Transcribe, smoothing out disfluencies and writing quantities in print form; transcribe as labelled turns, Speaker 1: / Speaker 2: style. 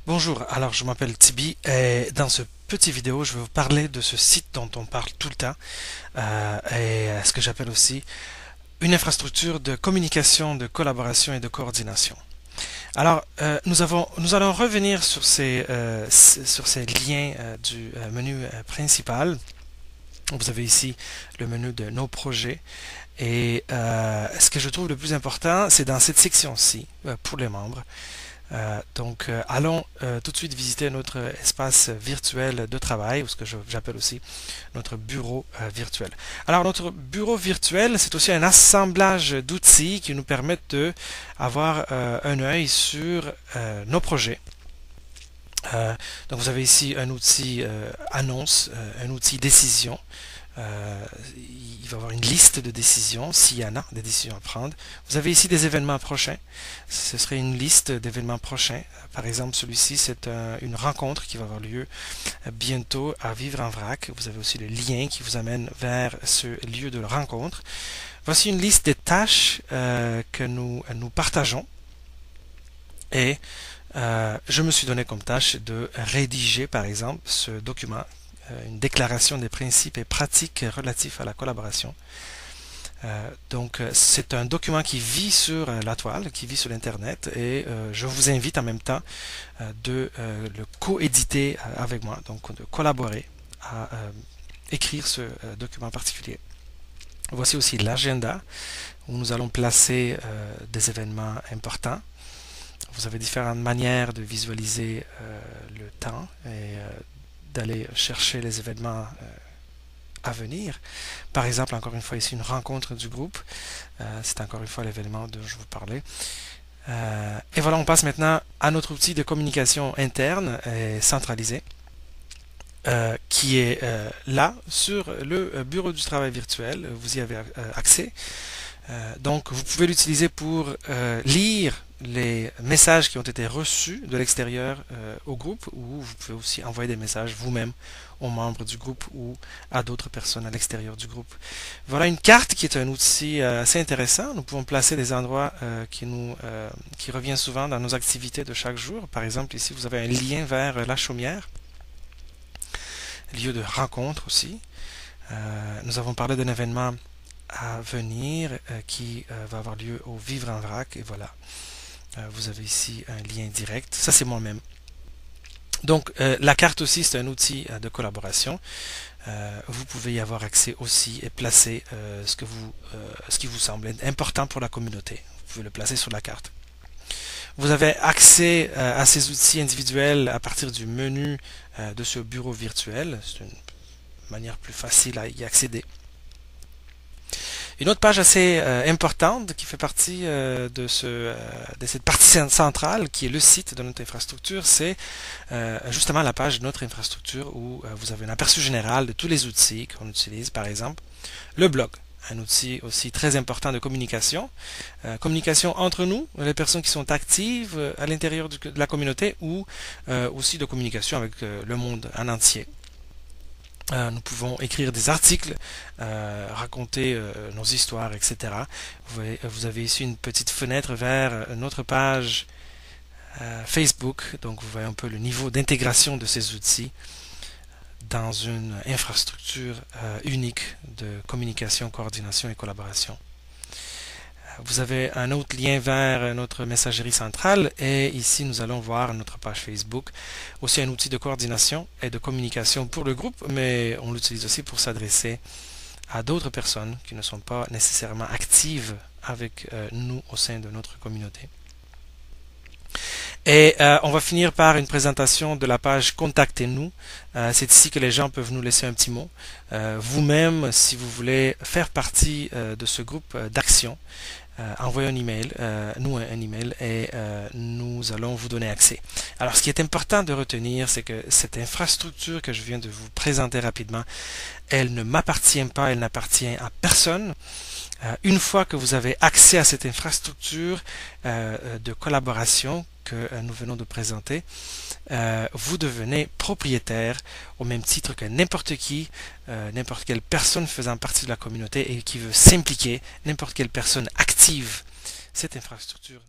Speaker 1: Bonjour, alors je m'appelle Tibi et dans ce petit vidéo je vais vous parler de ce site dont on parle tout le temps et ce que j'appelle aussi une infrastructure de communication, de collaboration et de coordination. Alors nous allons revenir sur sur ces liens du menu principal. Vous avez ici le menu de nos projets et ce que je trouve le plus important c'est dans cette section-ci pour les membres. Allons tout de suite visiter notre espace virtuel de travail, ou ce que j'appelle aussi notre bureau virtuel. Alors, notre bureau virtuel, c'est aussi un assemblage d'outils qui nous permettent de avoir un œil sur nos projets. Donc, vous avez ici un outil annonce, un outil décision. Il va y avoir une liste de décisions, s'il y en a des décisions à prendre. Vous avez ici des événements prochains. Ce serait une liste d'événements prochains. Par exemple, celui-ci, c'est une rencontre qui va avoir lieu bientôt à Vivre en Vrac. Vous avez aussi le lien qui vous amène vers ce lieu de rencontre. Voici une liste des tâches que nous partageons. Et je me suis donné comme tâche de rédiger, par exemple, ce document, une déclaration des principes et pratiques relatifs à la collaboration. C'est un document qui vit sur la toile, qui vit sur l'Internet, et je vous invite en même temps de le co-éditer avec moi, donc de collaborer à écrire ce document particulier. Voici aussi l'agenda, où nous allons placer des événements importants. Vous avez différentes manières de visualiser le temps et d'aller chercher les événements à venir. Par exemple, encore une fois ici, une rencontre du groupe. C'est encore une fois l'événement dont je vous parlais. Et voilà, on passe maintenant à notre outil de communication interne et centralisé, qui est là sur le bureau du travail virtuel. Vous y avez accès. Donc, vous pouvez l'utiliser pour lire les messages qui ont été reçus de l'extérieur au groupe, ou vous pouvez aussi envoyer des messages vous-même aux membres du groupe ou à d'autres personnes à l'extérieur du groupe. Voilà une carte qui est un outil assez intéressant. Nous pouvons placer des endroits qui revient souvent dans nos activités de chaque jour. Par exemple, ici, vous avez un lien vers la chaumière, lieu de rencontre aussi. Nous avons parlé d'un événement à venir qui va avoir lieu au Vivre en Vrac, et voilà. Vous avez ici un lien direct. Ça, c'est moi-même. Donc, la carte aussi, c'est un outil de collaboration. Vous pouvez y avoir accès aussi et placer ce qui vous semble important pour la communauté. Vous pouvez le placer sur la carte. Vous avez accès à ces outils individuels à partir du menu de ce bureau virtuel. C'est une manière plus facile à y accéder. Une autre page assez importante qui fait partie de cette partie centrale qui est le site de notre infrastructure, c'est justement la page de notre infrastructure où vous avez un aperçu général de tous les outils qu'on utilise. Par exemple, le blog, un outil aussi très important de communication. Communication entre nous, les personnes qui sont actives à l'intérieur de la communauté, ou aussi de communication avec le monde en entier. Nous pouvons écrire des articles, raconter nos histoires, etc. Vous avez ici une petite fenêtre vers notre page Facebook. Donc vous voyez un peu le niveau d'intégration de ces outils dans une infrastructure unique de communication, coordination et collaboration. Vous avez un autre lien vers notre messagerie centrale, et ici nous allons voir notre page Facebook, aussi un outil de coordination et de communication pour le groupe, mais on l'utilise aussi pour s'adresser à d'autres personnes qui ne sont pas nécessairement actives avec nous au sein de notre communauté. Et on va finir par une présentation de la page Contactez-nous. C'est ici que les gens peuvent nous laisser un petit mot. Vous-même, si vous voulez faire partie de ce groupe d'action, envoyez un email, nous un email, et nous allons vous donner accès. Alors, ce qui est important de retenir, c'est que cette infrastructure que je viens de vous présenter rapidement, elle ne m'appartient pas, elle n'appartient à personne. Une fois que vous avez accès à cette infrastructure de collaboration que nous venons de présenter, vous devenez propriétaire au même titre que n'importe qui, n'importe quelle personne faisant partie de la communauté et qui veut s'impliquer, n'importe quelle personne active cette infrastructure.